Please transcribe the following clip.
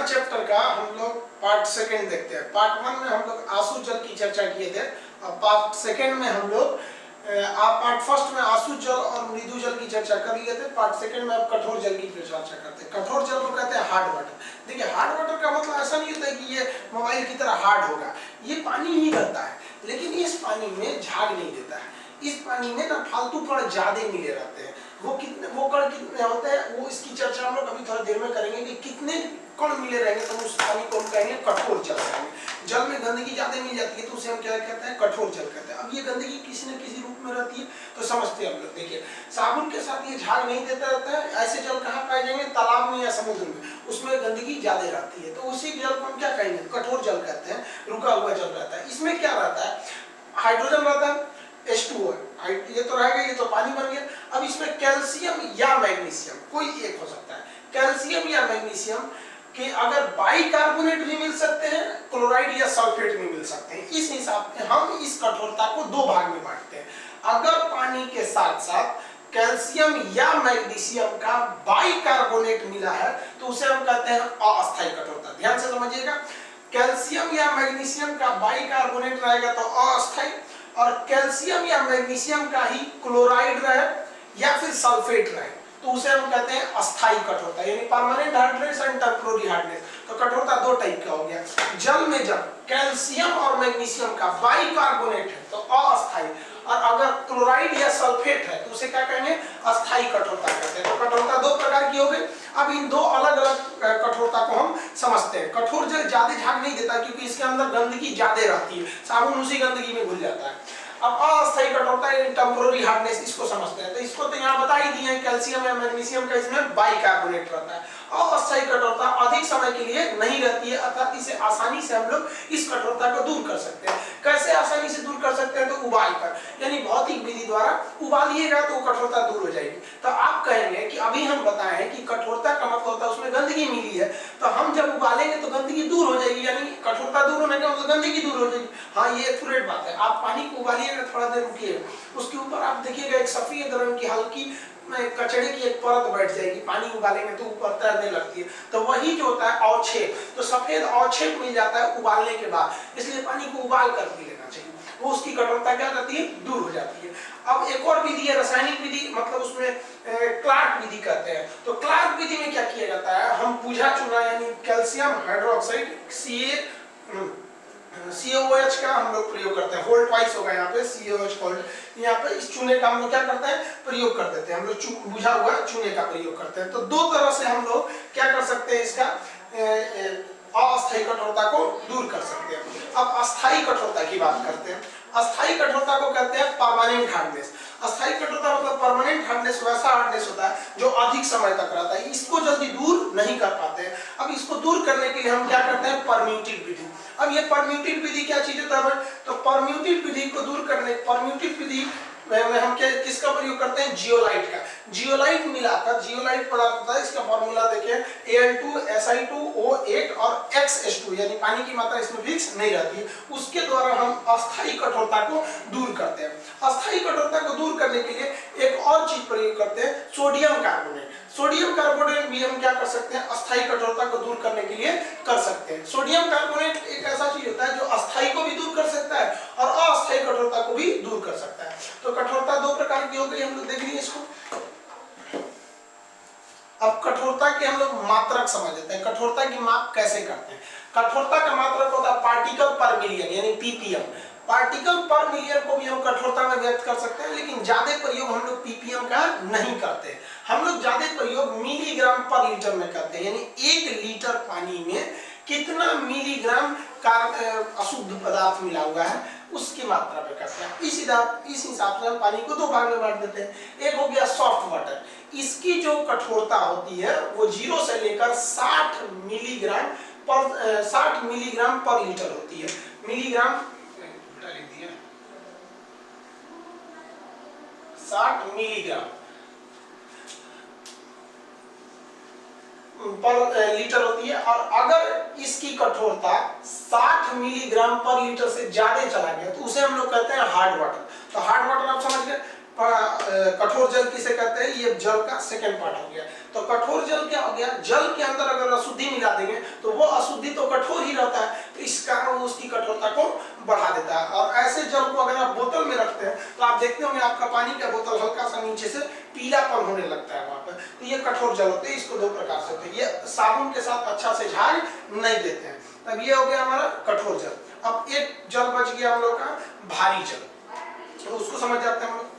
जल चैप्टर का हम लोग पार्ट सेकंड देखते हैं। पार्ट 1 में हम लोग आसु जल की चर्चा किए थे और पार्ट सेकंड में हम लोग पार्ट फर्स्ट में आसु जल और मृदु जल की चर्चा कर लिए थे। पार्ट सेकंड में अब कठोर जल की चर्चा करते हैं। कठोर जल को कहते हैं हार्ड वाटर। देखिए हार्ड वाटर का मतलब ऐसा नहीं होता है कि ये मोबाइल की तरह हार्ड होगा, ये पानी ही रहता है, लेकिन इस पानी में झाग नहीं देता है। इस पानी में ना फालतू कण ज्यादा मिले रहते हैं। वो कण कितने होते हैं वो इसकी चर्चा हम लोग अभी थोड़ा देर में करेंगे कि कितने कण मिले रहेंगे तो उस पानी को हम कहेंगे कठोर जल कहेंगे। जल में गंदगी ज्यादा मिल जाती है तो उसे हम क्या कहते हैं, कठोर जल कहते हैं। अब ये गंदगी किसी न किसी रूप में रहती है तो समझते हैं हम लोग। देखिए साबुन के साथ ये झाग नहीं देता रहता है। ऐसे जल कहाँ पाए जाएंगे, तालाब में या समुद्र में, उसमें गंदगी ज्यादा रहती है तो उसी जल को हम क्या कहेंगे, कठोर जल कहते हैं। रुका हुआ जल रहता है। इसमें क्या रहता है, हाइड्रोजन रहता है, H2O है, ये तो रहेगा, ये तो पानी बन गया। अब इसमें कैल्शियम या मैग्नीशियम कोई एक हो सकता है। कैल्शियम या मैग्नीशियम के अगर बाइकार्बोनेट भी मिल सकते हैं, क्लोराइड या सल्फेट भी मिल सकते हैं। इस हिसाब से हम इस कठोरता को दो भाग में बांटते हैं। अगर पानी के साथ साथ कैल्शियम या मैग्नीशियम का बाइकार्बोनेट मिला है तो उसे हम कहते हैं अस्थायी कठोरता। ध्यान से समझिएगा, कैल्शियम या मैग्नीशियम का बाइकार्बोनेट रहेगा तो अस्थायी, और कैल्शियम या मैग्नीशियम का ही क्लोराइड रहे या फिर सल्फेट रहे तो उसे हम कहते हैं अस्थायी कठोरता, यानी permanent hardness and temporary hardness. तो कठोरता दो टाइप का हो गया। जल में जब कैल्शियम और मैग्नीशियम का बाइकार्बोनेट है तो अस्थायी, और अगर क्लोराइड या सल्फेट है तो उसे क्या कहेंगे, अस्थायी कठोरता कहते हैं। तो कठोरता दो प्रकार की हो गई। अब इन दो अलग अलग कठोरता को हम समझते हैं। कठोर जल ज्यादा झाग नहीं देता क्योंकि इसके अंदर गंदगी ज्यादा रहती है, साबुन उसी गंदगी में घुल जाता है। अब अस्थायी कठोरता टेम्पररी हार्डनेस, इसको समझते हैं। तो इसको तो यहाँ बता ही दिए, कैल्शियम या मैग्नीशियम का इसमें बाइकार्बोनेट रहता है। अस्थायी कठोरता अधिक समय के लिए नहीं रहती है, अर्थात इसे आसानी से हम लोग इस कठोरता को दूर कर सकते हैं। कैसे आसानी से दूर कर सकते हैं, तो उबाल कर, यानी भौतिक विधि द्वारा उबालिएगा तो कठोरता दूर हो जाएगी। तो आप कहेंगे कि अभी हम बताए हैं कि कठोरता का मतलब होता है उसमें गंदगी मिली है, तो हम जब उबालेंगे तो गंदगी दूर हो जाएगी, यानी कठोरता दूर होने का मतलब गंदगी दूर हो जाएगी। हाँ, ये एक्यूरेट बात है। आप पानी को उबालिएगा, थोड़ा देर रुकिएगा, उसके ऊपर आप देखिएगा एक सफेद रंग की हल्की कचड़े की एक परत बैठ जाएगी। पानी उबालेंगे तो ऊपर तैरने लगती है, तो वही जो होता है अवक्षेप, तो सफेद अवक्षेप मिल जाता है उबालने के बाद, इसलिए पानी को उबाल कर पी लेना चाहिए। वो उसकी कठोरता क्या रहती है, दूर हो जाती है। अब एक और विधि है रासायनिक विधि, मतलब उसमें क्लार्क विधि कहते हैं। तो क्लार्क विधि में क्या किया जाता है, हम पूजा चूना यानी कैल्शियम हाइड्रोक्साइड CaOH का हम लोग प्रयोग करते हैं। होल्ड ट्वाइस होगा यहाँ पे CaOH होल्ड, यहाँ पे इस चूने का हम लोग क्या करते हैं, प्रयोग कर देते हैं। हम लोग बुझा हुआ चूने का प्रयोग करते हैं। तो दो तरह से हम लोग क्या कर सकते हैं, इसका अस्थायी कठोरता को दूर कर सकते हैं। अब अस्थायी कठोरता की बात करते हैं। अस्थायी कठोरता को कहते हैं परमानेंट हार्डनेस। अस्थायी कठोरता मतलब परमानेंट हार्डनेस वैसा हार्डनेस होता है जो अधिक समय तक रहता है, इसको जल्दी दूर नहीं कर पाते हैं। अब इसको दूर करने के लिए हम क्या करते हैं, परम्यूटेड विधि। अब ये परम्यूटेड विधि क्या चीज होता है, तो परम्यूटेड विधि को दूर करने, परम्यूटेड विधि में हम क्या किसका प्रयोग करते हैं, जियोलाइट का। जियोलाइट मिलाकर, जियोलाइट पदार्थ होता है, इसका फॉर्मूला देखिए Al2Si2O8 और XH2, यानी पानी की मात्रा इसमें फिक्स नहीं रहती है। उसके द्वारा हम अस्थायी कठोरता को दूर करते हैं। अस्थायी कठोरता को दूर करने के लिए एक और चीज प्रयोग करते हैं, सोडियम कार्बोनेट। सोडियम कार्बोनेट भी हम क्या कर सकते हैं, अस्थायी कठोरता को दूर करने के लिए कर सकते हैं। सोडियम कार्बोनेट एक ऐसा चीज होता है जो अस्थायी को भी दूर कर सकता है और अस्थायी कठोरता को भी दूर कर सकता है। तो कठोरता दो प्रकार की हो गई, हम लोग देख लिए इसको। अब कठोरता के हम लोग मात्रक समझ लेते हैं। कठोरता की माप कैसे करते हैं। कठोरता का मात्रक होता है पार्टिकल पर मिलियन, यानी ppm। पार्टिकल पर मिलियन को भी हम कठोरता में व्यक्त कर सकते हैं, लेकिन ज्यादा प्रयोग हम लोग ppm का नहीं करते। हम लोग ज्यादा प्रयोग मिलीग्राम पर लीटर में करते हैं, यानी 1 लीटर पानी में कितना मिलीग्राम का अशुद्ध पदार्थ मिला हुआ है उसकी मात्रा पे करते हैं। इस हिसाब से हम पानी को दो भाग में बांट देते हैं। एक हो गया सॉफ्ट वाटर, इसकी जो कठोरता होती है वो 0 से लेकर 60 मिलीग्राम पर लीटर होती है। मिलीग्राम 60 मिलीग्राम पर लीटर होती है। और अगर इसकी कठोरता 60 मिलीग्राम पर लीटर से ज्यादा चला गया तो उसे हम लोग कहते हैं हार्ड वाटर। तो हार्ड वाटर आप समझ गए, कठोर जल किसे कहते हैं, ये जल का सेकंड पार्ट हो गया। तो कठोर जल क्या हो गया, जल के अंदर अगर अशुद्धि मिला देंगे तो वो अशुद्धि तो कठोर ही रहता है, तो इस कारण वो उसकी कठोरता को बढ़ा देता है। और ऐसे जल को अगर आप बोतल में रखते हैं तो आप देखते होंगे आपका पानी का बोतल हल्का सा नीचे से पीलापन होने लगता है वहां पर, तो ये कठोर जल होते हैं। इसको दो प्रकार से होते हैं, ये साबुन के साथ अच्छा से झाग नहीं देते हैं। तब ये हो गया हमारा कठोर जल। अब एक जल बच गया हम लोग का भारी जल, तो उसको समझ जाते हैं हम लोग।